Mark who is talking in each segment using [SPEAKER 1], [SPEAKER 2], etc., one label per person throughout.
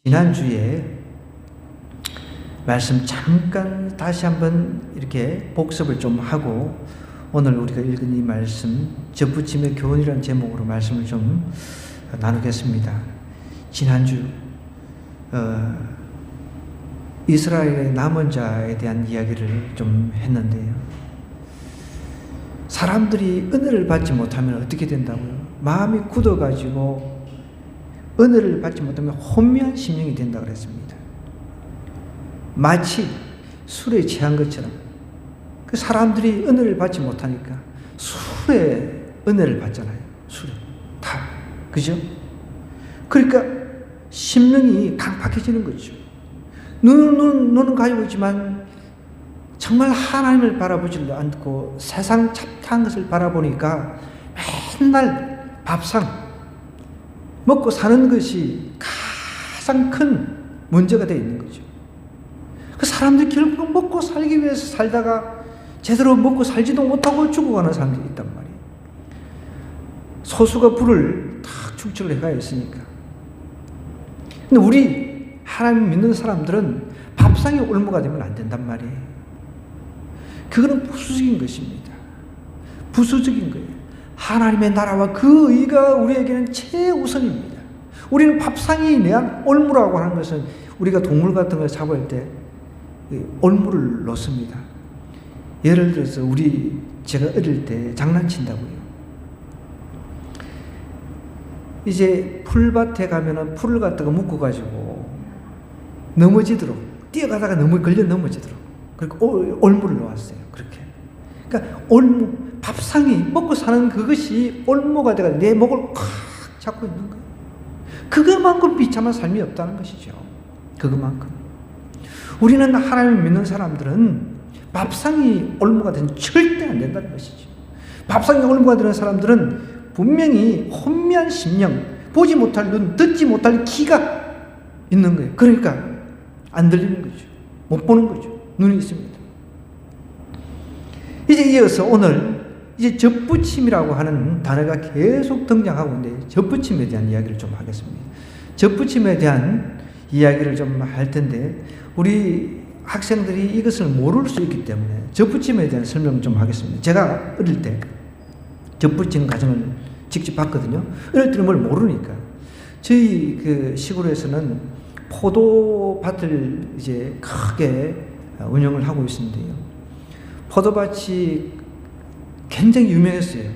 [SPEAKER 1] 지난주에 말씀 잠깐 다시 한번 이렇게 복습을 좀 하고 오늘 우리가 읽은 이 말씀 접붙임의 교훈이라는 제목으로 말씀을 좀 나누겠습니다. 지난주 이스라엘의 남은 자에 대한 이야기를 좀 했는데요. 사람들이 은혜를 받지 못하면 어떻게 된다고요? 마음이 굳어가지고 은혜를 받지 못하면 혼미한 심령이 된다고 그랬습니다. 마치 술에 취한 것처럼 그 사람들이 은혜를 받지 못하니까 술에 은혜를 받잖아요. 술에 다 그죠? 그러니까 심령이 강팍해지는 거죠. 눈은 가지고 있지만 정말 하나님을 바라보지도 않고 세상 잡다한 것을 바라보니까 맨날 밥상 먹고 사는 것이 가장 큰 문제가 되어 있는 거죠. 그 사람들이 결국 먹고 살기 위해서 살다가 제대로 먹고 살지도 못하고 죽어가는 사람들이 있단 말이에요. 소수가 불을 탁 축적을 해가 있으니까. 근데 우리 하나님 믿는 사람들은 밥상이 올무가 되면 안 된단 말이에요. 그거는 부수적인 것입니다. 부수적인 거예요. 하나님의 나라와 그 의가 우리에게는 최우선입니다. 우리는 밥상이 대한 올무라고 하는 것은 우리가 동물 같은 걸 잡을 때 올무를 놓습니다. 예를 들어서 제가 어릴 때 장난친다고요. 이제 풀밭에 가면은 풀을 갖다가 묶어가지고 넘어지도록 뛰어가다가 걸려 넘어지도록 그리고 올무를 놓았어요. 그렇게. 그러니까 밥상이 먹고 사는 그것이 올무가 돼가 내 목을 콱 잡고 있는 거예요. 그것만큼 비참한 삶이 없다는 것이죠. 그것만큼. 우리는 하나님을 믿는 사람들은 밥상이 올무가 되면 절대 안 된다는 것이죠. 밥상이 올무가 되는 사람들은 분명히 혼미한 심령, 보지 못할 눈, 듣지 못할 귀가 있는 거예요. 그러니까 안 들리는 거죠. 못 보는 거죠. 눈이 있습니다. 이제 이어서 오늘 이제 접붙임이라고 하는 단어가 계속 등장하고 있는데 접붙임에 대한 이야기를 좀 하겠습니다. 접붙임에 대한 이야기를 좀 할 텐데 우리 학생들이 이것을 모를 수 있기 때문에 접붙임에 대한 설명을 좀 하겠습니다. 제가 어릴 때 접붙임 과정을 직접 봤거든요. 어릴 때는 뭘 모르니까. 저희 그 시골에서는 포도밭을 이제 크게 운영을 하고 있는데요. 포도밭이 굉장히 유명했어요.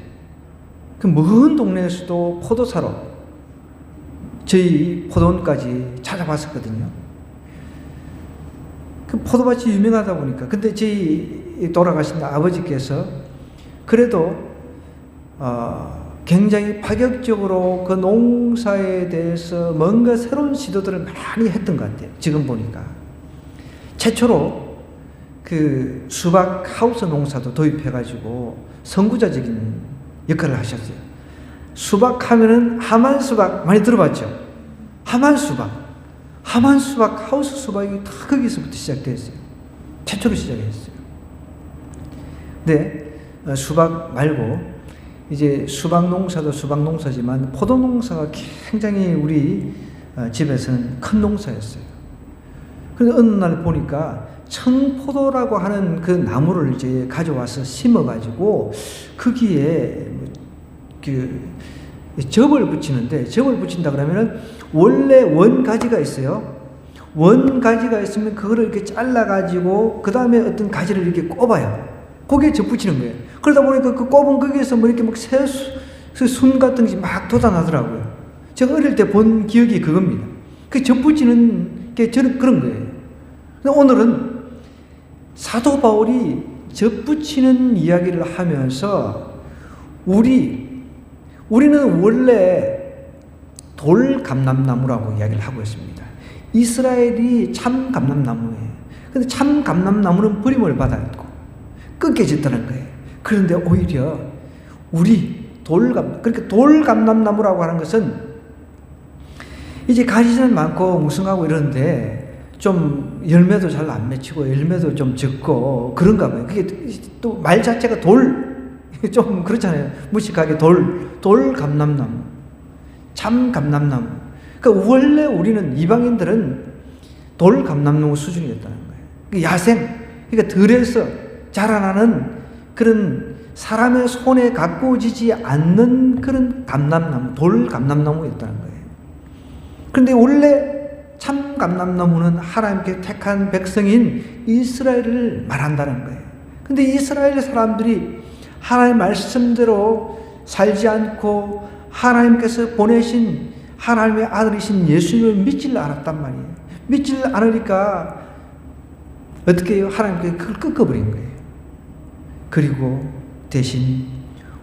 [SPEAKER 1] 그 먼 동네에서도 포도 사러 저희 포도원까지 찾아봤었거든요. 그 포도밭이 유명하다 보니까 근데 저희 돌아가신 아버지께서 그래도 굉장히 파격적으로 그 농사에 대해서 뭔가 새로운 시도들을 많이 했던 것 같아요. 지금 보니까 최초로 그 수박 하우스 농사도 도입해가지고 선구자적인 역할을 하셨어요. 수박 하면은 하만 수박 많이 들어봤죠? 하만 수박 하우스 수박이 다 거기서부터 시작됐어요. 최초로 시작했어요. 네, 수박 말고 이제 수박 농사도 수박 농사지만 포도 농사가 굉장히 우리 집에서는 큰 농사였어요. 그래서 어느 날 보니까 청포도라고 하는 그 나무를 이제 가져와서 심어가지고 거기에 접을 붙이는데 접을 붙인다 그러면은 원래 원가지가 있어요. 원가지가 있으면 그거를 이렇게 잘라가지고 그 다음에 어떤 가지를 이렇게 꼽아요. 거기에 접 붙이는 거예요. 그러다 보니까 그 꼽은 거기에서 뭐 이렇게 막 새순 같은 것이 막 돋아나더라고요. 제가 어릴 때 본 기억이 그겁니다. 그 접 붙이는 게 저는 그런 거예요. 근데 오늘은 사도 바울이 접붙이는 이야기를 하면서 우리는 원래 돌감람나무라고 이야기를 하고 있습니다. 이스라엘이 참 감람나무예요. 근데 참 감람나무는 버림을 받아 있고 꺾여졌다는 거예요. 그런데 오히려 그러니까 돌감람나무라고 하는 것은 이제 가지는 많고 무성하고 이러는데 좀 열매도 잘 안 맺히고 열매도 좀 적고 그런가 봐요. 그게 또 말 자체가 좀 그렇잖아요. 무식하게 돌감람나무, 참 감람나무. 그러니까 원래 우리는 이방인들은 돌 감람나무 수준이었다는 거예요. 야생, 그러니까 들에서 자라나는 그런 사람의 손에 가꾸어지지 않는 그런 감람나무, 돌 감람나무였다는 거예요. 그런데 원래 참 감람나무는 하나님께 택한 백성인 이스라엘을 말한다는 거예요. 근데 이스라엘 사람들이 하나님의 말씀대로 살지 않고 하나님께서 보내신 하나님의 아들이신 예수님을 믿지를 않았단 말이에요. 믿지를 않으니까 어떻게 해요? 하나님께 그걸 꺾어버린 거예요. 그리고 대신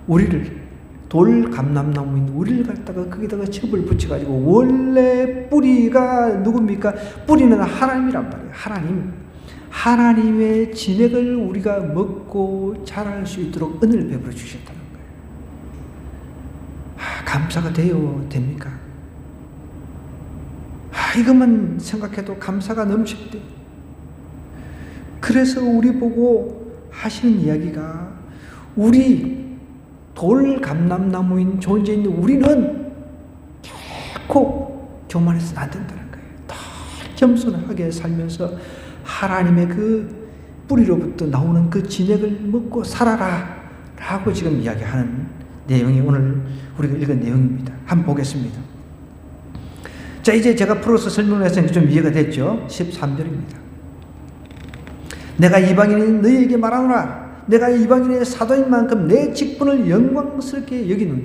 [SPEAKER 1] 우리를, 돌 감람나무인 우리를 갖다가 거기다가 첩을 붙여가지고, 원래 뿌리가 누굽니까? 뿌리는 하나님이란 말이에요. 하나님. 하나님의 진액을 우리가 먹고 자랄 수 있도록 은혜를 베풀어 주셨다는 거예요. 감사가 돼요? 됩니까? 이것만 생각해도 감사가 넘칠 때. 그래서 우리 보고 하시는 이야기가, 우리 돌 감람나무인 존재인 우리는 결코 교만해서는 안 된다는 거예요. 더 겸손하게 살면서 하나님의 그 뿌리로부터 나오는 그 진액을 먹고 살아라 라고 지금 이야기하는 내용이 오늘 우리가 읽은 내용입니다. 한번 보겠습니다. 자, 이제 제가 풀어서 설명을 해서 좀 이해가 됐죠? 13절입니다. 내가 이방인인 너희에게 말하노라. 내가 이방인의 사도인 만큼 내 직분을 영광스럽게 여기노니.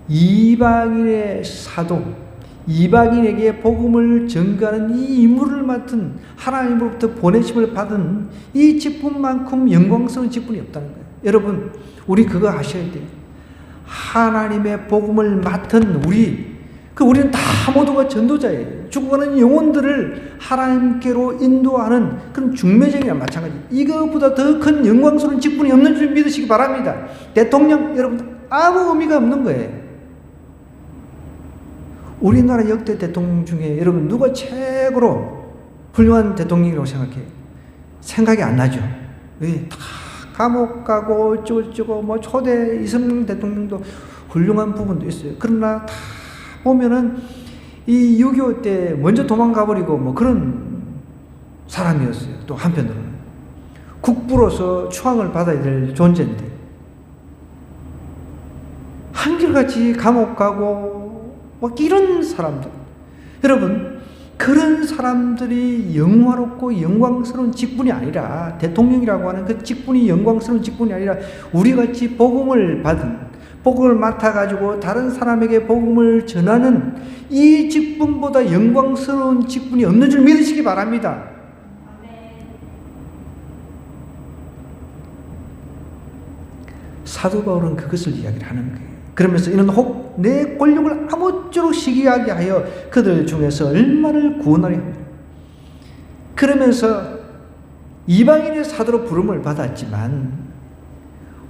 [SPEAKER 1] 이방인의 사도, 이방인에게 복음을 전가하는 이 임무를 맡은, 하나님으로부터 보내심을 받은 이 직분만큼 영광스러운 직분이 없다는 거예요. 여러분, 우리 그거 아셔야 돼요. 하나님의 복음을 맡은 우리는 다 모두가 전도자예요. 죽어가는 영혼들을 하나님께로 인도하는 그런 중매쟁이랑 마찬가지. 이거보다 더 큰 영광스러운 직분이 없는 줄 믿으시기 바랍니다. 대통령, 여러분, 아무 의미가 없는 거예요. 우리나라 역대 대통령 중에 여러분 누가 최고로 훌륭한 대통령이라고 생각해요? 생각이 안 나죠. 왜? 다 감옥 가고 어쩌고저쩌고, 뭐 초대 이승만 대통령도 훌륭한 부분도 있어요. 그러나 다 보면은 이 6.25 때 먼저 도망가 버리고 뭐 그런 사람이었어요. 또 한편으로는 국부로서 추앙을 받아야 될 존재인데 한결같이 감옥 가고 막 이런 사람들, 여러분, 그런 사람들이 영화롭고 영광스러운 직분이 아니라, 대통령이라고 하는 그 직분이 영광스러운 직분이 아니라, 우리같이 복음을 받은, 복음을 맡아가지고 다른 사람에게 복음을 전하는 이 직분보다 영광스러운 직분이 없는 줄 믿으시기 바랍니다. 사도 바울은 그것을 이야기를 하는 거예요. 그러면서 이는 혹 내 권력을 아무쪼록 시기하게 하여 그들 중에서 얼마를 구원하려 합니다. 그러면서 이방인의 사도로 부름을 받았지만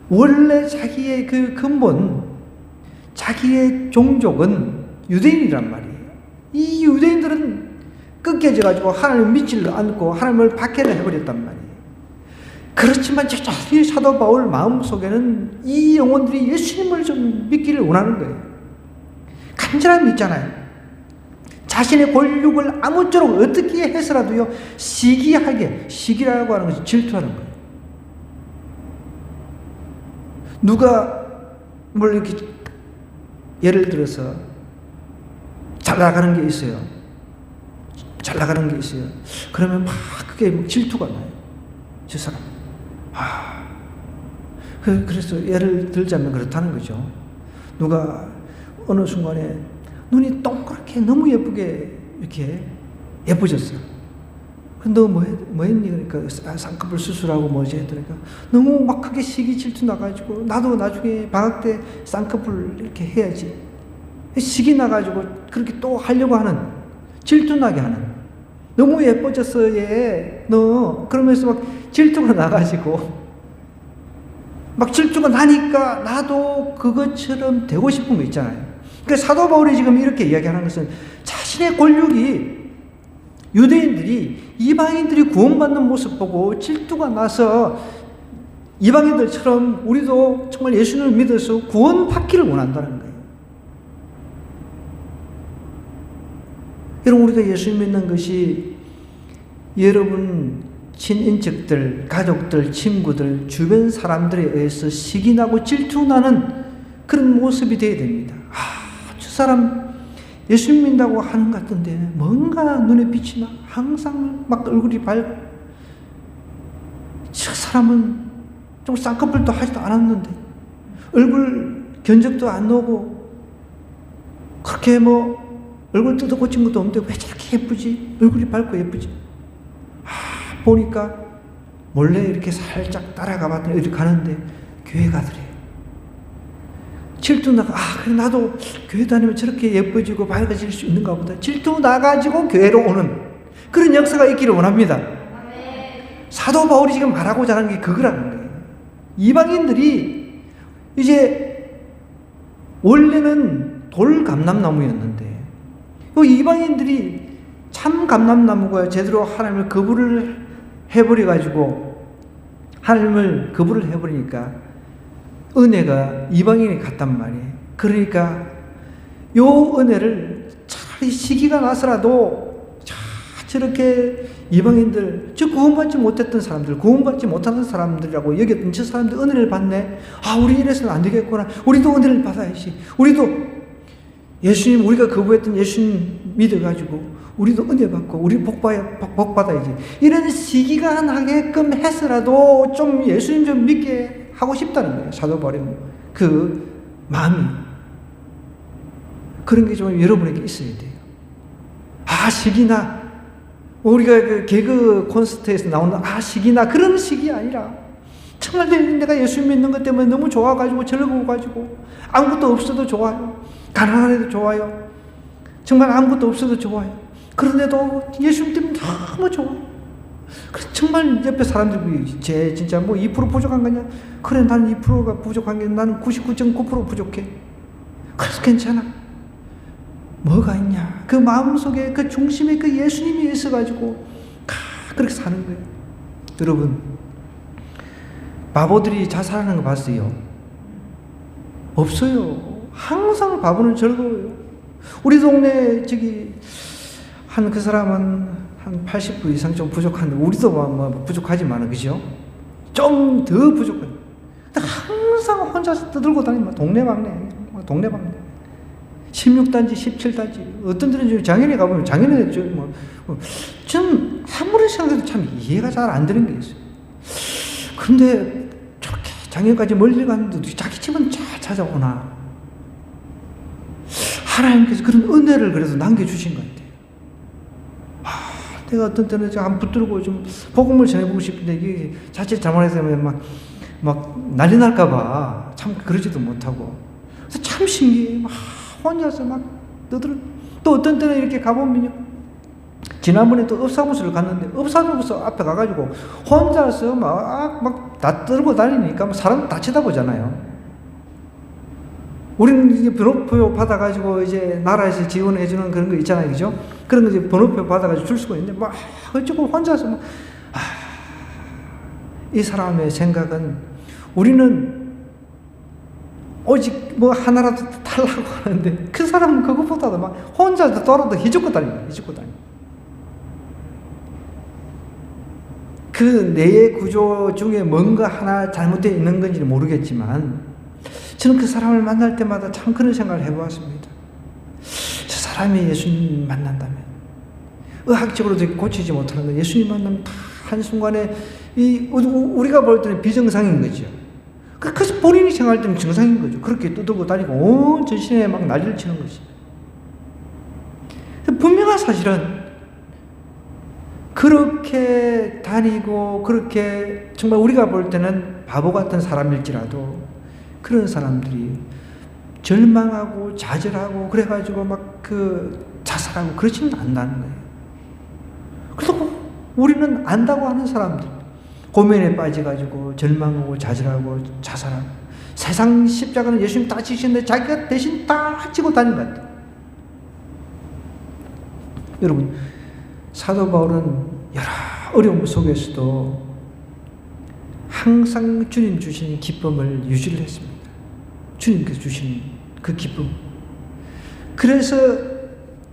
[SPEAKER 1] 원래 자기의 그 근본, 자기의 종족은 유대인이란 말이에요. 이 유대인들은 꺾여져 가지고 하나님을 믿지를 않고 하나님을 박해를 해버렸단 말이에요. 그렇지만 이 사도 바울 마음속에는 이 영혼들이 예수님을 좀 믿기를 원하는 거예요. 간절함이 믿잖아요. 자신의 권력을 아무쪼록 어떻게 해서라도요, 시기라고 하는 것이 질투하는 거예요. 누가 뭘 이렇게 예를 들어서 잘 나가는 게 있어요. 잘 나가는 게 있어요. 그러면 막 그게 질투가 나요. 저 사람. 그래서 예를 들자면 그렇다는 거죠. 누가 어느 순간에 눈이 동그랗게 너무 예쁘게 이렇게 예뻐졌어요. 너 뭐 했니? 그러니까 쌍꺼풀 수술하고 뭐지 했더니까 너무 막 크게 시기 질투 나가지고 나도 나중에 방학 때 쌍꺼풀 이렇게 해야지. 시기 나가지고 그렇게 또 하려고 하는, 질투 나게 하는. 너무 예뻐졌어 얘 너. 그러면서 막 질투가 나가지고 막 질투가 나니까 나도 그것처럼 되고 싶은 거 있잖아요. 그러니까 사도 바울이 지금 이렇게 이야기하는 것은 자신의 권력이, 유대인들이 이방인들이 구원받는 모습 보고 질투가 나서 이방인들처럼 우리도 정말 예수님을 믿어서 구원받기를 원한다는 거예요. 여러분, 우리가 예수 믿는 것이 여러분 친인척들, 가족들, 친구들, 주변 사람들에 의해서 시기나고 질투나는 그런 모습이 되어야 됩니다. 저 사람 예수 믿는다고 하는 것 같은데 뭔가 눈에 빛이 나. 항상 막 얼굴이 밝고, 저 사람은 좀 쌍꺼풀도 하지도 않았는데 얼굴 견적도 안 나오고 그렇게 얼굴 뜯어 고친 것도 없는데 왜 저렇게 예쁘지? 얼굴이 밝고 예쁘지? 보니까 몰래 이렇게 살짝 따라가 봤더니 이렇게 가는데 교회 가더래요. 질투 나가, 그래 나도 교회 다니면 저렇게 예뻐지고 밝아질 수 있는가 보다. 질투 나가지고 교회로 오는 그런 역사가 있기를 원합니다. 사도 바울이 지금 말하고자 하는 게 그거라는 거예요. 이방인들이 이제 원래는 돌 감람나무였는데 이 이방인들이 참 감람나무가 제대로 하나님을 거부를 해버려가지고 하나님을 거부를 해버리니까 은혜가 이방인이 갔단 말이에요. 그러니까 요 은혜를 차라리 시기가 나서라도 저렇게 이방인들, 저 구원받지 못했던 사람들, 구원받지 못하는 사람들이라고 여겼던 저 사람들 은혜를 받네. 우리 이래서는 안 되겠구나. 우리도 은혜를 받아야지. 우리도 예수님, 우리가 거부했던 예수님 믿어가지고 우리도 은혜 받고 우리 복 받아야지. 이런 시기가 나게끔 해서라도 좀 예수님 좀 믿게 하고 싶다는 거예요. 사도 바울의 그 마음이. 그런 게 좀 여러분에게 있어야 돼요. 시기나 우리가 그 개그 콘서트에서 나오는 시기나 그런 시기 아니라 정말 내가 예수 믿는 것 때문에 너무 좋아가지고 즐거워가지고 아무것도 없어도 좋아요. 가난해도 좋아요. 정말 아무것도 없어도 좋아요. 그런데도 예수님 때문에 너무 좋아요. 정말 옆에 사람들이 쟤 진짜 2% 부족한 거냐? 그래, 나는 2%가 부족한 게 나는 99.9% 부족해. 그래서 괜찮아. 뭐가 있냐? 그 마음속에 그 중심에 그 예수님이 있어가지고 그렇게 사는 거예요. 여러분, 바보들이 자살하는 거 봤어요? 없어요. 항상 바보는 즐거워요. 우리 동네 한 그 사람은 한 80% 이상 좀 부족한데 우리도 부족하지만 그죠? 좀 더 부족해요. 근데 항상 혼자서 떠들고 다니면 동네방네 16단지 17단지 어떤 데는 장현에 가보면 장현에 좀 아무리 생각해도 참 이해가 잘 안 되는 게 있어요. 그런데 저렇게 장현까지 멀리 갔는데도 자기 집은 잘 찾아오나? 하나님께서 그런 은혜를 그래서 남겨주신 것 같아요. 내가 어떤 때는 좀 안 붙들고 좀 복음을 전해보고 싶은데 이게 자칫 잘못해서 막 난리 날까봐 참 그러지도 못하고. 그래서 참 신기해. 혼자서 떠들어. 또 어떤 때는 이렇게 가보면요. 지난번에 또 업사무소를 갔는데 업사무소 앞에 가가지고 혼자서 다 떨고 다니니까 사람 다 쳐다보잖아요. 우리는 이제 번호표 받아가지고 이제 나라에서 지원해주는 그런 거 있잖아요. 그죠? 그런 거 이제 번호표 받아가지고 줄 수가 있는데 어쩌고 혼자서 이 사람의 생각은 우리는 오직 하나라도 달라고 하는데 그 사람은 그것보다도 혼자서 돌아도 휘젓고 다닙니다. 그 뇌의 구조 중에 뭔가 하나 잘못되어 있는 건지는 모르겠지만 저는 그 사람을 만날 때마다 참 그런 생각을 해보았습니다. 저 사람이 예수님 만난다면 의학적으로도 고치지 못하는 거 예수님 만나면 다 한순간에 우리가 볼 때는 비정상인 거죠. 그래서 본인이 생각할 때는 정상인 거죠. 그렇게 떠들고 다니고 온 전신에 난리를 치는 거지. 분명한 사실은 그렇게 다니고 그렇게 정말 우리가 볼 때는 바보 같은 사람일지라도 그런 사람들이 절망하고 좌절하고 그래가지고 자살하고 그러지는 않는다는 거예요. 그래서 우리는 안다고 하는 사람들 고민에 빠져가지고 절망하고 좌절하고 자살하고 세상 십자가는 예수님 다 지셨는데 자기가 대신 다 지고 다닌 것 같아요. 여러분, 사도 바울은 여러 어려움 속에서도 항상 주님 주신 기쁨을 유지를 했습니다. 주님께서 주신 그 기쁨. 그래서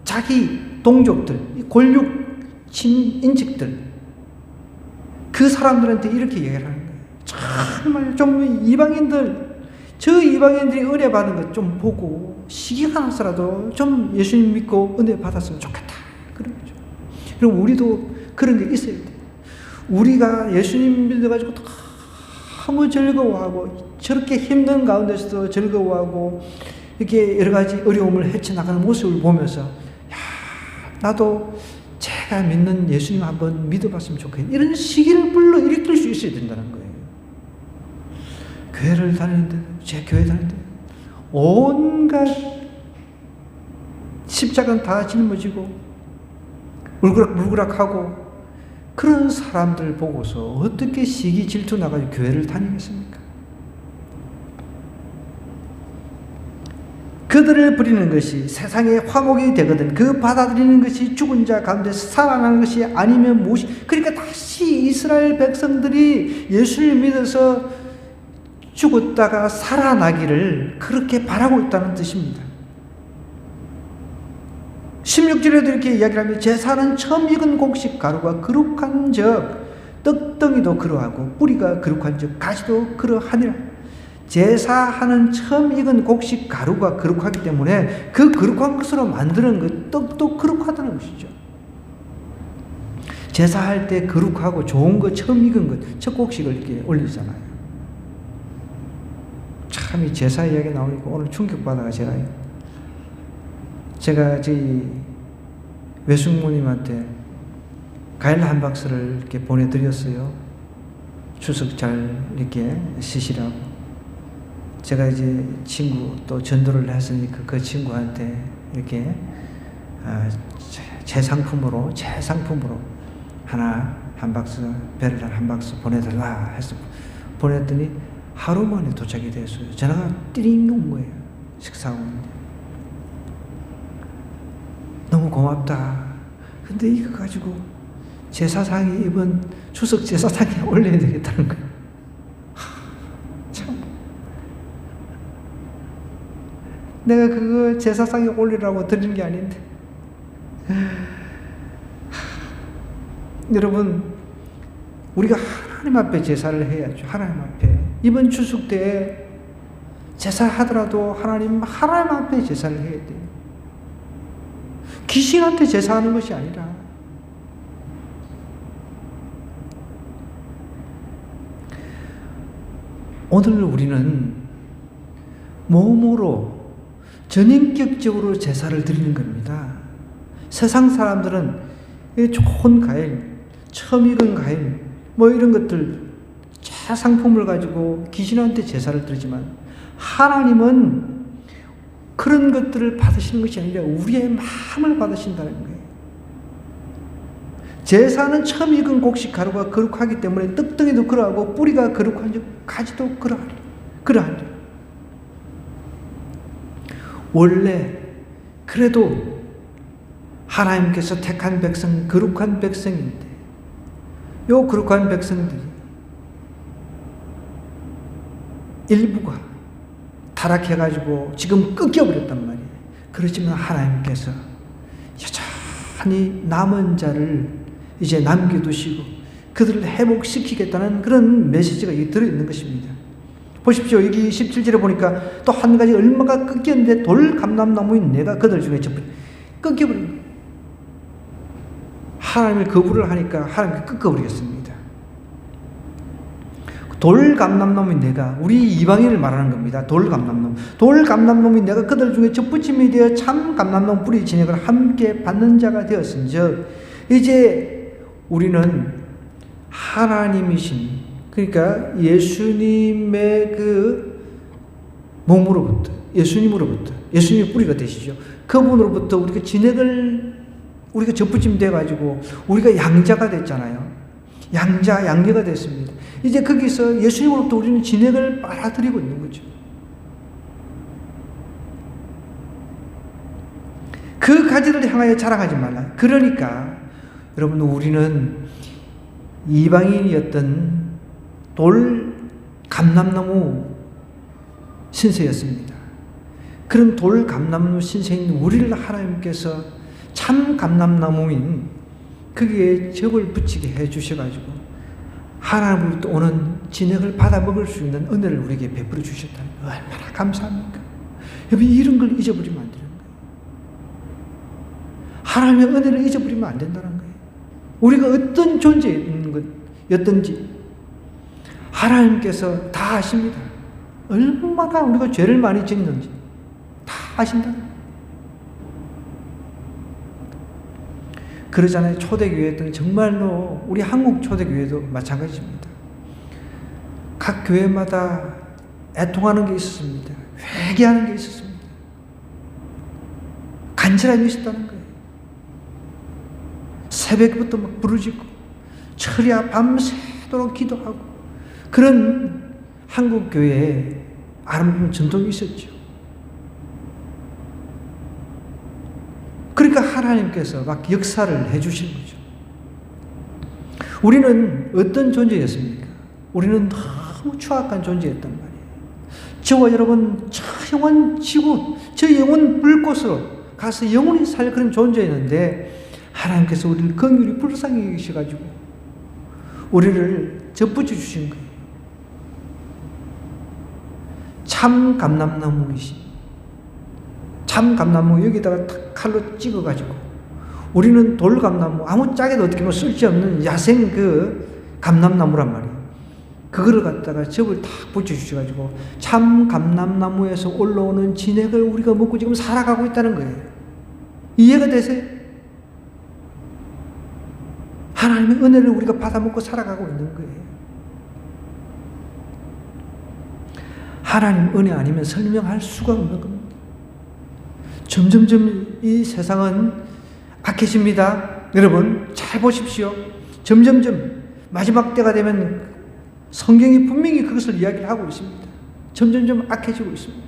[SPEAKER 1] 자기 동족들, 권력 인직들, 그 사람들한테 이렇게 얘기를 하는 거예요. 정말 좀 저 이방인들이 은혜 받은 것 좀 보고 시기가 나서라도 좀 예수님 믿고 은혜 받았으면 좋겠다. 그런 거죠. 그럼 우리도 그런 게 있어야 돼. 우리가 예수님 믿어가지고 너무 즐거워하고 저렇게 힘든 가운데서도 즐거워하고 이렇게 여러 가지 어려움을 헤쳐나가는 모습을 보면서 야, 나도 제가 믿는 예수님 한번 믿어봤으면 좋겠다. 이런 시기를 불러일으킬 수 있어야 된다는 거예요. 교회를 다니는데, 제 교회 다니는데 온갖 십자가는 다 짊어지고 물그락물그락하고 그런 사람들 보고서 어떻게 시기 질투 나가지고 교회를 다니겠습니까? 그들을 부리는 것이 세상의 화목이 되거든 그 받아들이는 것이 죽은 자 가운데 살아나는 것이 아니면 무엇이. 그러니까 다시 이스라엘 백성들이 예수를 믿어서 죽었다가 살아나기를 그렇게 바라고 있다는 뜻입니다. 16절에도 이렇게 이야기를 하면 제사는 처음 익은 곡식 가루가 거룩한 적 떡덩이도 그러하고 뿌리가 거룩한 적 가지도 그러하니라. 제사하는 처음 익은 곡식 가루가 거룩하기 때문에 그 거룩한 것으로 만드는 그 떡도 거룩하다는 것이죠. 제사할 때 거룩하고 좋은 거 처음 익은 것, 첫 곡식을 이렇게 올리잖아요. 참 이 제사 이야기 나오니까 오늘 충격받아가 제가 저희 외숙모님한테 과일 한 박스를 이렇게 보내드렸어요. 추석 잘 이렇게 쉬시라고. 제가 이제 친구 또 전도를 했으니까 그 친구한테 이렇게 제 상품으로 한 박스, 배를 한 박스 보내달라 해서 보냈더니 하루 만에 도착이 됐어요. 전화가 띠링 온 거예요. 식사 오는데. 너무 고맙다. 근데 이거 가지고 제사상에 이번 추석 제사상에 올려야 되겠다는 거예요. 참. 내가 그거 제사상에 올리라고 드리는 게 아닌데. 여러분, 우리가 하나님 앞에 제사를 해야죠. 하나님 앞에. 이번 추석 때에 제사하더라도 하나님 앞에 제사를 해야 돼요. 귀신한테 제사하는 것이 아니라 오늘 우리는 몸으로 전인격적으로 제사를 드리는 겁니다. 세상 사람들은 좋은 과일, 처음 익은 과일 뭐 이런 것들 상품을 가지고 귀신한테 제사를 드리지만 하나님은 그런 것들을 받으시는 것이 아니라 우리의 마음을 받으신다는 거예요. 제사는 처음 익은 곡식 가루가 거룩하기 때문에 떡덩이도 그러하고 뿌리가 거룩한 즉 가지도 그러하니. 원래 그래도 하나님께서 택한 백성, 거룩한 백성인데 요 거룩한 백성들이 일부가 타락해가지고 지금 끊겨버렸단 말이에요. 그렇지만 하나님께서 여전히 남은 자를 이제 남겨두시고 그들을 회복시키겠다는 그런 메시지가 여기 들어있는 것입니다. 보십시오. 여기 17절에 보니까 또 한 가지 얼마가 끊겼는데 돌감람나무인 내가 그들 중에 끊겨버린 거예요. 하나님을 거부를 하니까 하나님께 끊겨버리겠습니다. 돌감람나무인 내가, 우리 이방인을 말하는 겁니다. 돌감람나무인 내가 그들 중에 접붙임이 되어 참 감람나무 뿌리 진액을 함께 받는 자가 되었은즉 이제 우리는 하나님이신, 그러니까 예수님의 그 몸으로부터, 예수님의 뿌리가 되시죠. 그분으로부터 우리가 진액을 우리가 접붙임 돼가지고 우리가 양자가 됐잖아요. 양녀가 됐습니다. 이제 거기서 예수님으로부터 우리는 진액을 빨아들이고 있는 거죠. 그 가지를 향하여 자랑하지 말라. 그러니까 여러분, 우리는 이방인이었던 돌 감람나무 신세였습니다. 그런 돌 감람나무 신세인 우리를 하나님께서 참 감람나무인 거기에 접을 붙이게 해 주셔가지고 하나님으로부터 오는 진액을 받아 먹을 수 있는 은혜를 우리에게 베풀어 주셨다니 얼마나 감사합니까? 여러분, 이런 걸 잊어버리면 안 되는 거예요. 하나님의 은혜를 잊어버리면 안 된다는 거예요. 우리가 어떤 존재였든지 하나님께서 다 아십니다. 얼마나 우리가 죄를 많이 짓는지 다 아신다는 거예요. 그러잖아요. 초대교회들은 정말로 우리 한국 초대교회도 마찬가지입니다. 각 교회마다 애통하는 게 있었습니다. 회개하는 게 있었습니다. 간절함이 있었다는 거예요. 새벽부터 막 부르짖고 철야 밤새도록 기도하고 그런 한국 교회에 아름다운 전통이 있었죠. 그러니까 하나님께서 막 역사를 해주신 거죠. 우리는 어떤 존재였습니까? 우리는 너무 추악한 존재였단 말이에요. 저와 여러분, 저 영원 지구, 저 영원 불꽃으로 가서 영원히 살 그런 존재였는데 하나님께서 우리를 긍휼히 불쌍히 여기셔가지고 우리를 접붙여 주신 거예요. 참 감람나무이신 참 감나무 여기다가 탁 칼로 찍어가지고 우리는 돌감나무 아무 짝에도 어떻게 보면 쓸데없는 야생 그 감람나무란 말이에요. 그거를 갖다가 접을 탁 붙여주셔가지고 참 감람나무에서 올라오는 진액을 우리가 먹고 지금 살아가고 있다는 거예요. 이해가 되세요? 하나님의 은혜를 우리가 받아먹고 살아가고 있는 거예요. 하나님 은혜 아니면 설명할 수가 없는 겁니다. 점점점 이 세상은 악해집니다. 여러분 잘 보십시오. 점점점 마지막 때가 되면 성경이 분명히 그것을 이야기를 하고 있습니다. 점점점 악해지고 있습니다.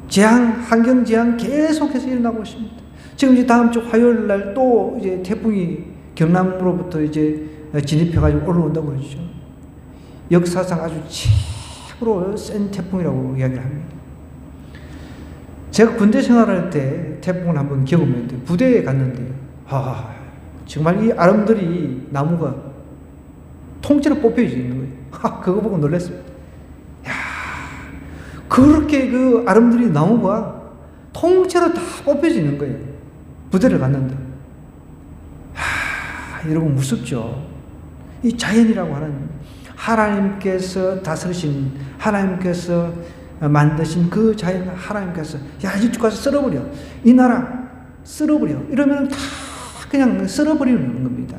[SPEAKER 1] 재앙, 환경 재앙 계속해서 일어나고 있습니다. 지금 이제 다음 주 화요일 날 또 이제 태풍이 경남으로부터 이제 진입해가지고 올라온다고 그러죠. 역사상 아주 최고로 센 태풍이라고 이야기를 합니다. 제가 군대 생활할 때 태풍을 한번 경험했는데 부대에 갔는데 정말 이 아름드리 나무가 통째로 뽑혀져 있는 거예요. 그거 보고 놀랐습니다. 야, 그렇게 그 아름드리 나무가 통째로 다 뽑혀져 있는 거예요. 부대를 갔는데 여러분 무섭죠. 이 자연이라고 하는 하나님께서 다스리신 하나님께서 만드신 그 자연 하나님께서 야 이쪽 가서 쓸어버려 이 나라 쓸어버려 이러면 다 그냥 쓸어버리는 겁니다.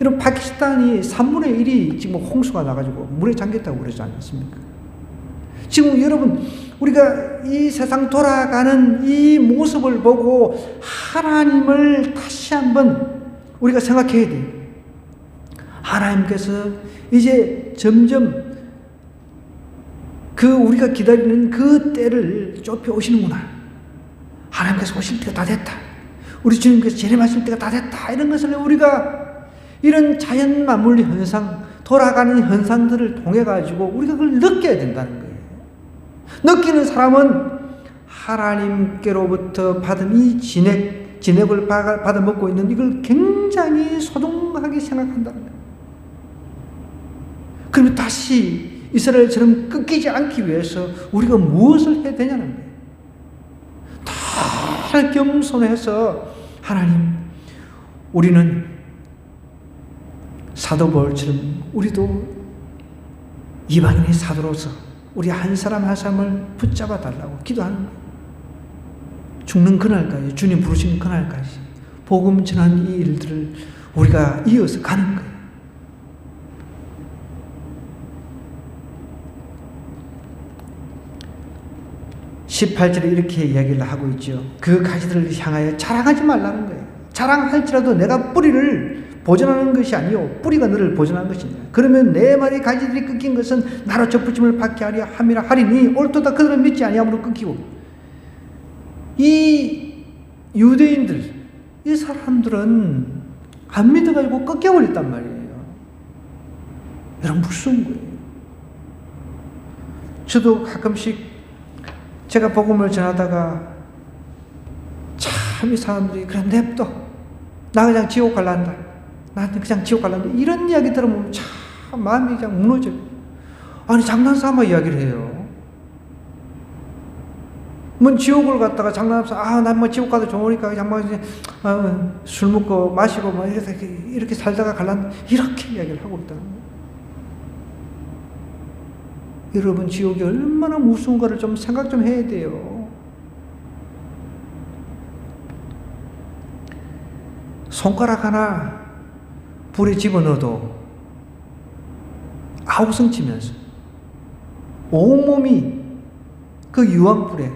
[SPEAKER 1] 여러분 파키스탄이 3분의 1이 지금 홍수가 나가지고 물에 잠겼다고 그러지 않습니까? 지금 여러분 우리가 이 세상 돌아가는 이 모습을 보고 하나님을 다시 한번 우리가 생각해야 돼요. 하나님께서 이제 점점 그 우리가 기다리는 그 때를 좁혀 오시는구나. 하나님께서 오실 때가 다 됐다. 우리 주님께서 재림하실 때가 다 됐다. 이런 것을 우리가 이런 자연 만물 현상, 돌아가는 현상들을 통해 가지고 우리가 그걸 느껴야 된다는 거예요. 느끼는 사람은 하나님께로부터 받은 이 진액을 받아 먹고 있는 이걸 굉장히 소중하게 생각한다는 거예요. 그러면 다시 이스라엘처럼 끊기지 않기 위해서 우리가 무엇을 해야 되냐는 거예요. 다 겸손해서 하나님, 우리는 사도 바울처럼 우리도 이방인의 사도로서 우리 한 사람 한 사람을 붙잡아 달라고 기도하는 거예요. 죽는 그날까지, 주님 부르시는 그날까지 복음 전하는 이 일들을 우리가 이어서 가는 거예요. (18절에) 이렇게 이야기를 하고 있죠. 그 가지들을 향하여 자랑하지 말라는 거예요. 자랑할지라도 내가 뿌리를 보존하는 것이 아니요 뿌리가 너를 보존하는 것이냐. 그러면 내 말이 가지들이 끊긴 것은 나로 접붙임을 받게 하려 함이라 하리니 옳도다. 그들은 믿지 아니함으로 끊기고. 이 유대인들, 이 사람들은 안 믿어가지고 꺾여버렸단 말이에요. 여러분 무서운 거예요. 저도 가끔씩 제가 복음을 전하다가 참 참 이 사람들이 그래 냅둬. 나 그냥 지옥 갈란다. 나한테 그냥 지옥 갈란다. 이런 이야기 들으면 참 마음이 그냥 무너져요. 아니 장난삼아 이야기를 해요. 뭐 지옥을 갔다가 장난삼아 난 뭐 지옥 가도 좋으니까 그냥 뭐 술 먹고 마시고 뭐 이렇게 살다가 갈란다. 이렇게 이야기를 하고 있다는 거예요. 여러분 지옥이 얼마나 무서운가를 좀 생각 좀 해야 돼요. 손가락 하나 불에 집어넣어도 아우성 치면서 온몸이 그 유황불에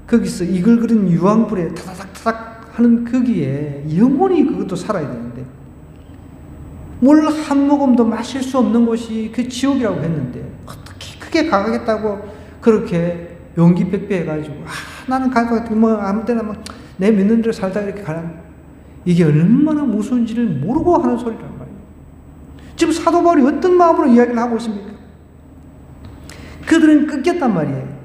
[SPEAKER 1] 거기서 이글거리는 유황불에 타닥타닥 하는 거기에 영원히 그것도 살아야 되는데 물 한 모금도 마실 수 없는 곳이 그 지옥이라고 했는데 어떻게 크게 가겠다고 그렇게 용기 백배해가지고 나는 갈 것 같아 뭐 아무 때나 뭐 내 믿는 대로 살다 이렇게 가는 이게 얼마나 무서운지를 모르고 하는 소리란 말이에요. 지금 사도 바울이 어떤 마음으로 이야기를 하고 있습니까? 그들은 끊겼단 말이에요.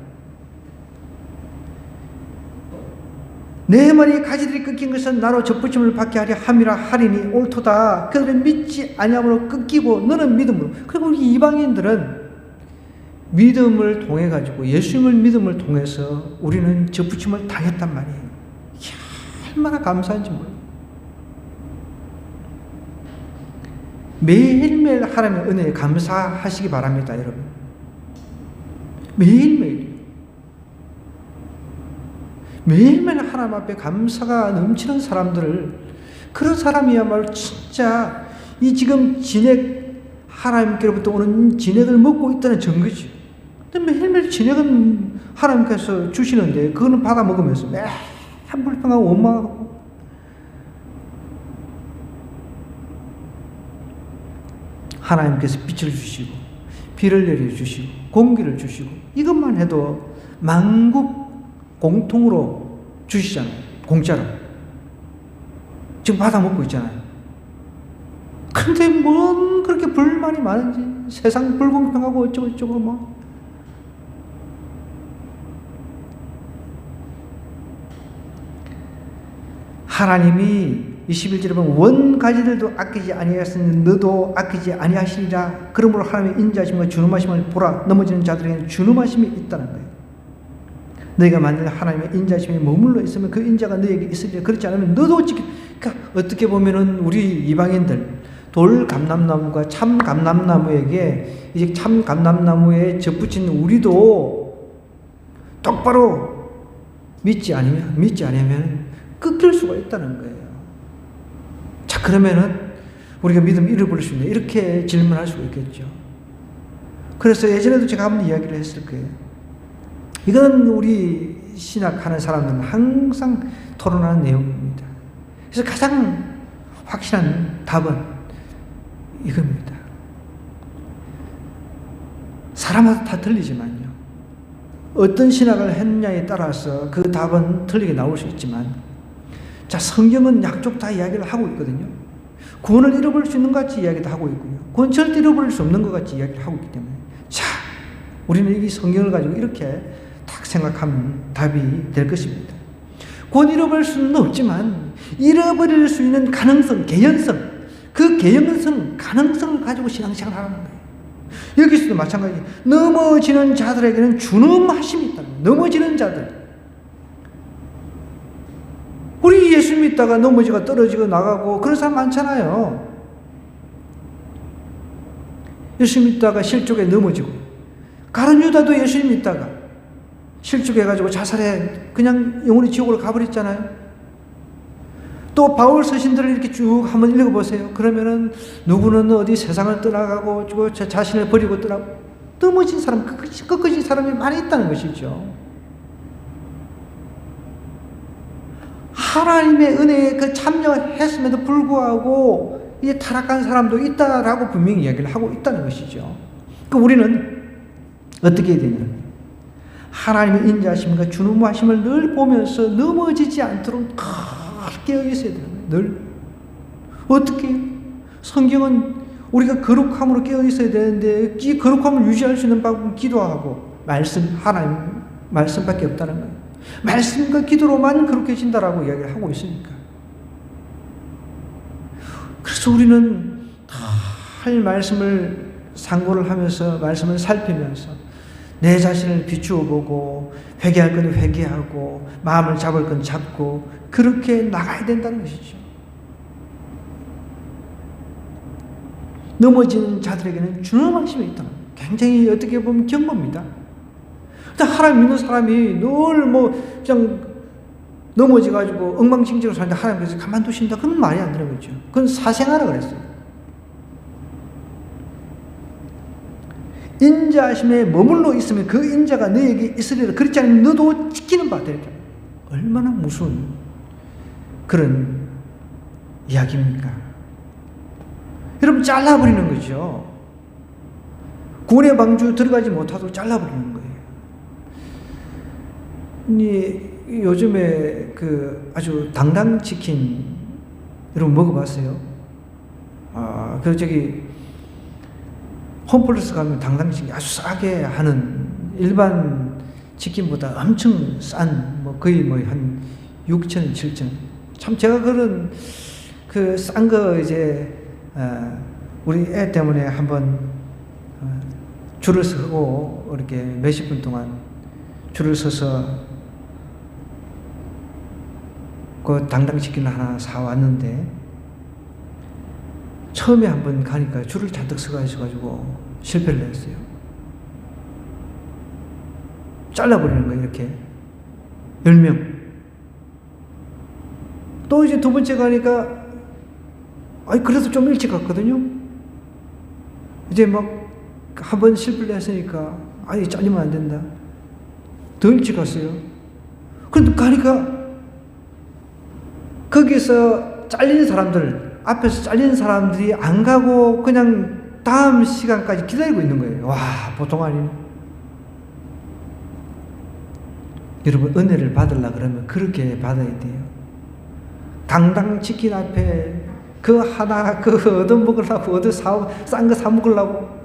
[SPEAKER 1] 내 머리에 가지들이 끊긴 것은 나로 접붙임을 받게 하려 함이라 하리니 옳도다. 그들은 믿지 아니함으로 끊기고 너는 믿음으로. 그리고 우리 이방인들은 믿음을 통해 가지고 예수님을 믿음을 통해서 우리는 접붙임을 당했단 말이에요. 이야, 얼마나 감사한지 몰라요. 매일매일 하나님의 은혜에 감사하시기 바랍니다, 여러분. 매일매일. 매일매일 하나님 앞에 감사가 넘치는 사람들을, 그런 사람이야말로 진짜 이 지금 진액, 하나님께로부터 오는 진액을 먹고 있다는 증거지. 근데 매일매일 진액은 하나님께서 주시는데 그거는 받아 먹으면서 매일 불평하고 원망하고 하나님께서 빛을 주시고 비를 내려주시고 공기를 주시고 이것만 해도 만국 공통으로 주시잖아요. 공짜로. 지금 받아 먹고 있잖아요. 근데 뭔 그렇게 불만이 많은지 세상 불공평하고 어쩌고저쩌고 뭐 하나님이 21절에 보면 원 가지들도 아끼지 아니하였으니 너도 아끼지 아니하시리라. 그러므로 하나님의 인자하심과 준엄하심을 보라. 넘어지는 자들에게는 준엄하심이 있다는 거예요. 너희가 만일 하나님의 인자하심에 머물러 있으면 그 인자가 너에게 있으리라. 그렇지 않으면 너도 그러니까 어떻게 보면은 우리 이방인들 돌 감람나무가 참 감람나무에게 이제 참 감람나무에 접붙인 우리도 똑바로 믿지 않으면 끊길 수가 있다는 거예요. 자, 그러면은 우리가 믿음 잃어버릴 수 있네. 이렇게 질문할 수 있겠죠. 그래서 예전에도 제가 한번 이야기를 했을 거예요. 이건 우리 신학하는 사람들은 항상 토론하는 내용입니다. 그래서 가장 확실한 답은 이겁니다. 사람마다 다 틀리지만요. 어떤 신학을 했느냐에 따라서 그 답은 틀리게 나올 수 있지만 자, 성경은 양쪽 다 이야기를 하고 있거든요. 구원을 잃어버릴 수 있는 것 같이 이야기도 하고 있고요. 구원 절대 잃어버릴 수 없는 것 같이 이야기를 하고 있기 때문에 자, 우리는 이 성경을 가지고 이렇게 딱 생각하면 답이 될 것입니다. 구원 잃어버릴 수는 없지만 잃어버릴 수 있는 가능성, 개연성, 그 개연성, 가능성을 가지고 신앙생활을 하는 거예요. 여기서도 마찬가지. 넘어지는 자들에게는 준엄하심이 있다는 거예요. 넘어지는 자들. 우리 예수 믿다가 넘어지고 떨어지고 나가고 그런 사람 많잖아요. 예수 믿다가 실족에 넘어지고 가룟 유다도 예수 믿다가 실족해가지고 자살해 그냥 영원히 지옥으로 가버렸잖아요. 또 바울 서신들을 이렇게 쭉 한번 읽어보세요. 그러면은 누구는 어디 세상을 떠나가고 자신을 버리고 떠나고 넘어진 사람, 꺾어진 사람이 많이 있다는 것이죠. 하나님의 은혜에 그 참여했음에도 불구하고 이제 타락한 사람도 있다라고 분명히 이야기를 하고 있다는 것이죠. 그러니까 우리는 어떻게 해야 되냐? 하나님의 인자하심과 준엄하심을 늘 보면서 넘어지지 않도록 깨어 있어야 되는 거예요. 늘. 어떻게 해요? 성경은 우리가 거룩함으로 깨어 있어야 되는데 이 거룩함을 유지할 수 있는 방법은 기도하고 말씀, 하나님 말씀밖에 없다는 거예요. 말씀과 기도로만 거룩해진다라고 이야기를 하고 있으니까. 그래서 우리는 늘 말씀을 상고를 하면서 말씀을 살피면서 내 자신을 비추어 보고 회개할 건 회개하고 마음을 잡을 건 잡고 그렇게 나가야 된다는 것이죠. 넘어지는 자들에게는 준엄하심이 있다. 굉장히 어떻게 보면 경고입니다. 하나님 믿는 사람이 늘 그냥 넘어져가지고 엉망진창으로 사는데 하나님께서 가만두신다. 그건 말이 안 되는 거죠. 그건 사생하라 그랬어요. 인자하심에 머물러 있으면 그 인자가 너에게 있으리라. 그렇지 않으면 너도 지키는 바 되리라. 얼마나 무서운 그런 이야기입니까? 여러분, 잘라버리는 거죠. 구원의 방주 들어가지 못하도록 잘라버리는 거예요. 요즘에 아주 당당치킨 여러분 먹어봤어요? 홈플러스 가면 당당치킨 아주 싸게 하는 일반 치킨보다 엄청 싼 거의 한 6,000원, 7,000원. 참 제가 그런 싼 거 우리 애 때문에 한번 줄을 서고 이렇게 몇십 분 동안 줄을 서서 그 당당치킨을 하나 사왔는데 처음에 한번 가니까 줄을 잔뜩 서가지고 실패를 했어요. 잘라버리는 거예요, 이렇게. 10명. 또 이제 두 번째 가니까, 그래도 좀 일찍 갔거든요. 이제 한 번 실패를 했으니까, 잘리면 안 된다. 더 일찍 갔어요. 그런데 가니까, 거기서 잘리는 사람들, 앞에서 잘리는 사람들이 안 가고 그냥 다음 시간까지 기다리고 있는 거예요. 와, 보통 아니네. 여러분, 은혜를 받으려고 그러면 그렇게 받아야 돼요. 당당치킨 앞에 하나 얻어먹으려고, 싼 거 사먹으려고.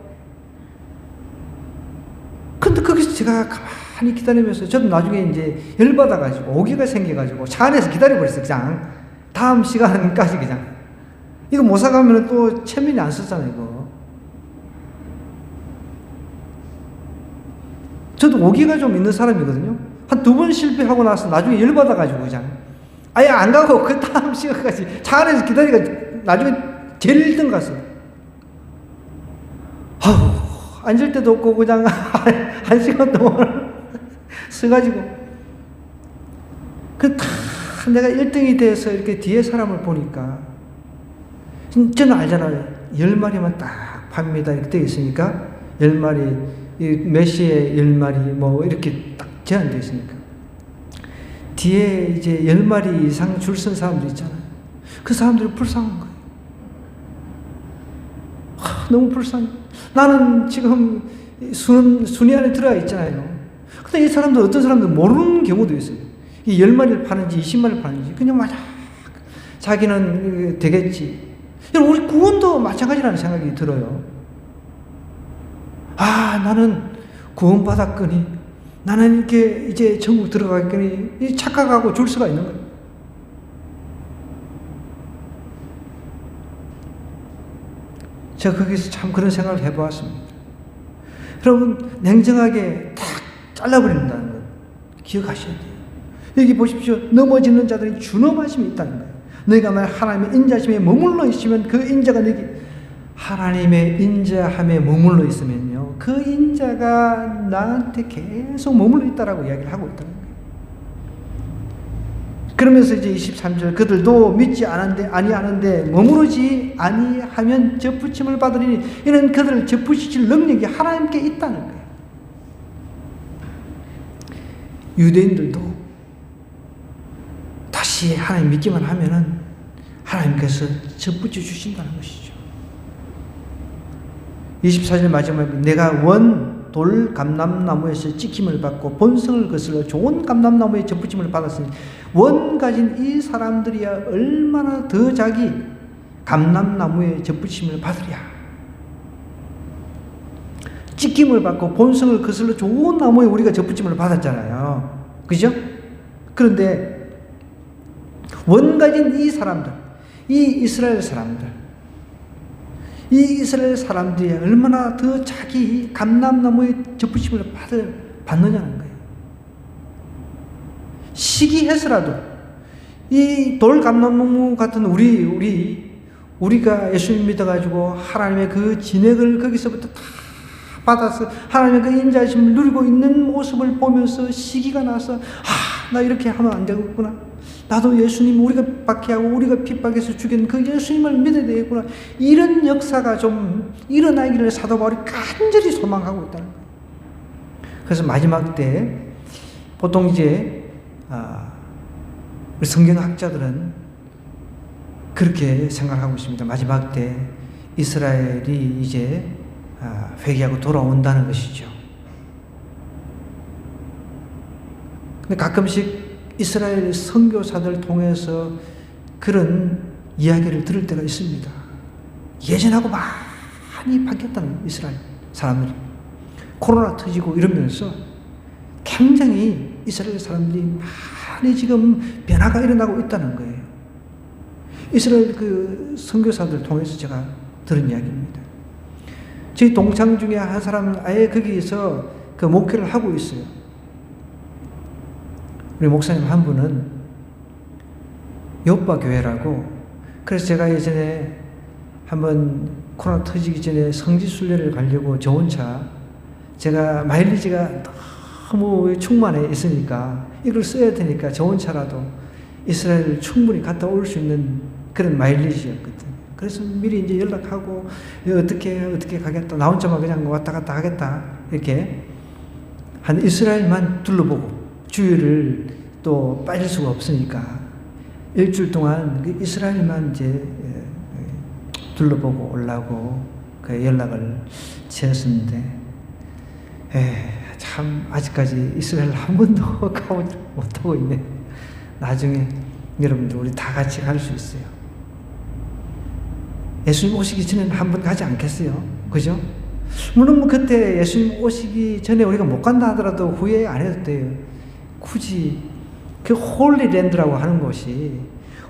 [SPEAKER 1] 근데 거기서 제가 가만히 기다리면서 저도 나중에 이제 열받아가지고 오기가 생겨가지고 차 안에서 기다려버렸어요. 그냥 다음 시간까지 그냥. 이거 못 사가면 또 체면이 안 쓰잖아요, 이거. 저도 오기가 좀 있는 사람이거든요. 한 2번 실패하고 나서 나중에 열받아가지고 그냥 아예 안 가고 그 다음 시간까지 차 안에서 기다리니까 나중에 제일 1등 갔어요. 앉을 데도 없고 그냥 1시간 동안 서가지고 내가 1등이 돼서 이렇게 뒤에 사람을 보니까 저는 알잖아요. 10마리만 딱 팝니다. 이렇게 되어 있으니까 10마리 몇 시에 10마리 이렇게 딱 제한되어 있으니까 뒤에 이제 10마리 이상 줄 선 사람들 있잖아요. 그 사람들이 불쌍한 거예요. 너무 불쌍해. 나는 지금 순위 안에 들어가 있잖아요. 근데 이 사람들, 어떤 사람들 모르는 경우도 있어요. 이 10마리를 파는지 20마리를 파는지 그냥 자기는 되겠지. 여러분, 우리 구원도 마찬가지라는 생각이 들어요. 나는 구원받았거니, 나는 이렇게 이제 천국 들어가겠거니 착각하고 줄 수가 있는 거예요. 제가 거기서 참 그런 생각을 해보았습니다. 여러분, 냉정하게 딱 잘라버린다는 것 기억하셔야 돼요. 여기 보십시오. 넘어지는 자들이 준엄하심이 있다는 거예요. 너희가 만약 하나님의 인자하심에 머물러 있으면 그 인자가 너에게, 하나님의 인자함에 머물러 있으면요, 그 인자가 나한테 계속 머물러 있다라고 이야기를 하고 있다는 거예요. 그러면서 이제 23절, 그들도 믿지 아니하는데 머무르지 아니하면 접붙임을 받으리니, 이는 그들을 접붙이실 능력이 하나님께 있다는 거예요. 유대인들도 다시 하나님 믿기만 하면은 하나님께서 접붙여 주신다는 것이죠. 24절 마지막에 내가 돌 감람나무에서 찍힘을 받고 본성을 거슬러 좋은 감람나무에 접붙임을 받았으니 원 가진 이 사람들이야 얼마나 더 자기 감람나무에 접붙임을 받으랴. 찍힘을 받고 본성을 거슬러 좋은 나무에 우리가 접붙임을 받았잖아요. 그죠? 그런데 원가진 이 사람들, 이 이스라엘 사람들이 얼마나 더 자기 감람나무의 접붙임을 받느냐는 거예요. 시기해서라도 이 돌감람나무 같은 우리가 예수님 믿어가지고 하나님의 그 진액을 거기서부터 다 받아서 하나님의 그 인자심을 누리고 있는 모습을 보면서 시기가 나서 나 이렇게 하면 안 되겠구나. 나도 예수님 우리가 박해하고 우리가 핍박해서 죽인 그 예수님을 믿어야 되겠구나. 이런 역사가 좀 일어나기를 사도 바울이 간절히 소망하고 있다는 거예요. 그래서 마지막 때 보통 이제 우리 성경학자들은 그렇게 생각하고 있습니다. 마지막 때 이스라엘이 이제 회개하고 돌아온다는 것이죠. 근데 가끔씩 이스라엘 선교사들 통해서 그런 이야기를 들을 때가 있습니다. 예전하고 많이 바뀌었다는 이스라엘 사람들이. 코로나 터지고 이러면서 굉장히 이스라엘 사람들이 많이 지금 변화가 일어나고 있다는 거예요. 이스라엘 그 선교사들 통해서 제가 들은 이야기입니다. 저희 동창 중에 한 사람은 아예 거기에서 그 목회를 하고 있어요. 우리 목사님 한 분은 요빠 교회라고. 그래서 제가 예전에 한번 코로나 터지기 전에 성지순례를 가려고 저 혼자 제가 마일리지가 너무 충만해 있으니까 이걸 써야 되니까 저 혼자라도 이스라엘을 충분히 갔다 올 수 있는 그런 마일리지였거든요. 그래서 미리 이제 연락하고 어떻게 가겠다. 나 혼자만 그냥 왔다 갔다 하겠다. 이렇게 한 이스라엘만 둘러보고 주위를 또 빠질 수가 없으니까 일주일 동안 그 이스라엘만 이제 둘러보고 오려고 그 연락을 지었는데 참 아직까지 이스라엘 한 번도 가보지 못하고 있네. 나중에 여러분들 우리 다 같이 갈 수 있어요. 예수님 오시기 전에는 한 번 가지 않겠어요? 그죠? 물론 뭐 그때 예수님 오시기 전에 우리가 못 간다 하더라도 후회 안 해도 돼요. 굳이 그 홀리랜드라고 하는 곳이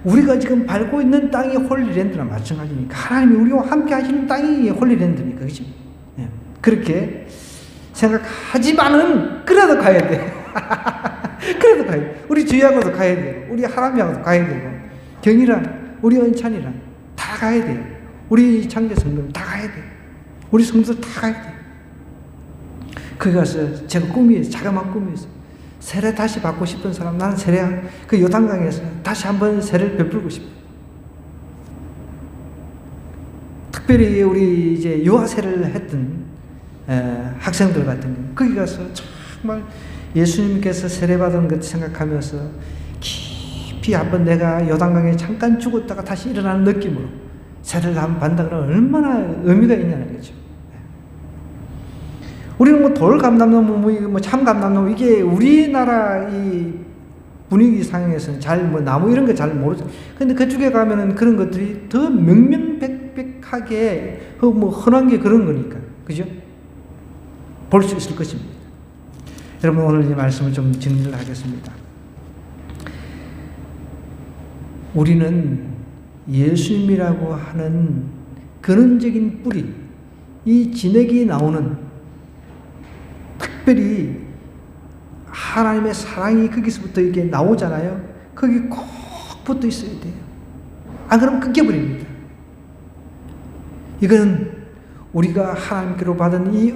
[SPEAKER 1] 우리가 지금 밟고 있는 땅이 홀리랜드랑 마찬가지니까 하나님이 우리와 함께 하시는 땅이 홀리랜드니까 그죠? 예. 그렇게 생각하지만은 그래도 가야 돼. 그래도 가야 돼. 우리 주야하고도 가야 돼요. 우리 하나님하고도 가야 되고 경이랑 우리 은찬이랑 다 가야 돼요. 우리 창조 성도 다 가야 돼요. 우리 성도들 다 가야 돼요. 거기 가서 제가 꿈이에요. 자그마한 꿈이었어요. 세례 다시 받고 싶은 사람, 나는 세례 그 요단강에서 다시 한번 세례를 베풀고 싶어요. 특별히 우리 이제 유아 세례를 했던 학생들 같은 경우 거기 가서 정말 예수님께서 세례 받은 것 생각하면서 깊이 한번 내가 요단강에 잠깐 죽었다가 다시 일어나는 느낌으로 세례를 한번 받는다 그러면 얼마나 의미가 있냐는 거죠. 우리는 뭐 돌감람나무, 뭐 참감람나무 이게 우리나라 이 분위기 상에서는 잘 뭐 나무 이런 거 잘 모르죠. 근데 그쪽에 가면은 그런 것들이 더 명명백백하게 뭐 흔한 게 그런 거니까, 그죠? 볼 수 있을 것입니다. 여러분 오늘 이 말씀을 좀 정리를 하겠습니다. 우리는 예수님이라고 하는 근원적인 뿌리, 이 진액이 나오는 특별히 하나님의 사랑이 거기서부터 이게 나오잖아요. 거기 꼭 붙어 있어야 돼요. 안 그러면 끊겨버립니다. 이거는 우리가 하나님께로 받은 이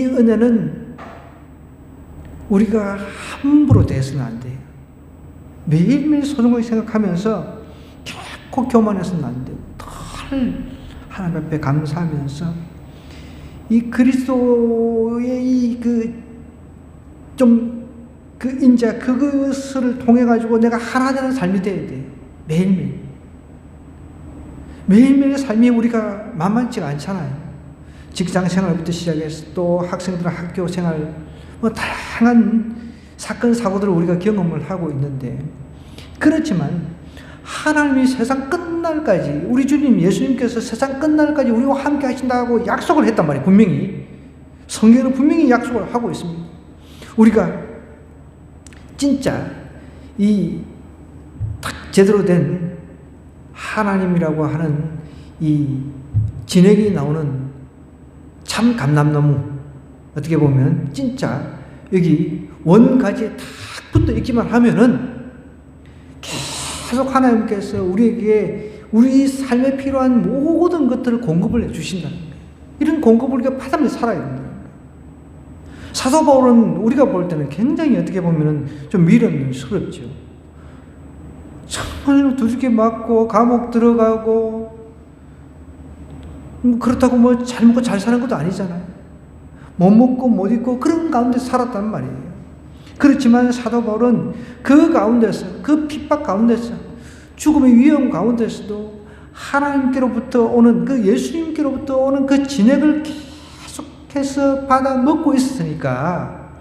[SPEAKER 1] 은혜는 우리가 함부로 대해서는 안 돼요. 매일매일 소중하게 생각하면서 결코 교만해서는 안 돼요. 늘 하나님 앞에 감사하면서 이 그리스도의 인자 그것을 통해 가지고 내가 하나 되는 삶이 돼야 돼요. 매일매일 삶이 우리가 만만치가 않잖아요. 직장 생활부터 시작해서 또 학생들 학교 생활 뭐 다양한 사건 사고들을 우리가 경험을 하고 있는데, 그렇지만 하나님이 세상 끝날까지 우리 주님 예수님께서 세상 끝날까지 우리와 함께 하신다고 약속을 했단 말이에요. 분명히 성경은 분명히 약속을 하고 있습니다. 우리가 진짜 이 딱 제대로 된 하나님이라고 하는 이 진액이 나오는 참 감람나무, 어떻게 보면 진짜 여기 원가지에 딱 붙어 있기만 하면은 계속 하나님께서 우리에게 우리 삶에 필요한 모든 것들을 공급을 해주신다는 거예요. 이런 공급을 우리가 받으면서 살아야 된다는 거예요. 사도 바울은 우리가 볼 때는 굉장히 어떻게 보면은 좀 미련스럽죠. 정말 두들겨 맞고 감옥 들어가고 그렇다고 뭐 잘 먹고 잘 사는 것도 아니잖아요. 못 먹고 못 입고 그런 가운데 살았단 말이에요. 그렇지만 사도 바울은 그 가운데서, 그 핍박 가운데서, 죽음의 위험 가운데서도 하나님께로부터 오는, 그 예수님께로부터 오는 그 진액을 계속해서 받아 먹고 있었으니까,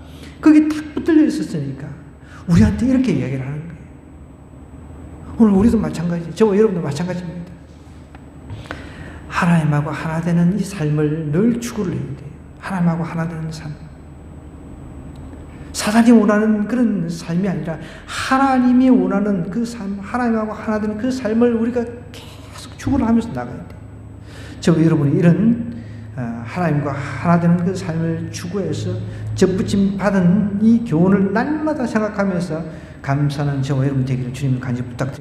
[SPEAKER 1] 거기 탁 붙들려 있었으니까 우리한테 이렇게 이야기를 하는 거예요. 오늘 우리도 마찬가지, 저와 여러분도 마찬가지입니다. 하나님하고 하나 되는 이 삶을 늘 추구를 해야 돼요. 하나님하고 하나 되는 삶. 사단이 원하는 그런 삶이 아니라 하나님이 원하는 그 삶, 하나님하고 하나 되는 그 삶을 우리가 계속 추구를 하면서 나가야 돼요. 저와 여러분이 이런 하나님과 하나 되는 그 삶을 추구해서 접붙임 받은 이 교훈을 날마다 생각하면서 감사하는 저와 여러분 되기를 주님 간절히 부탁드립니다.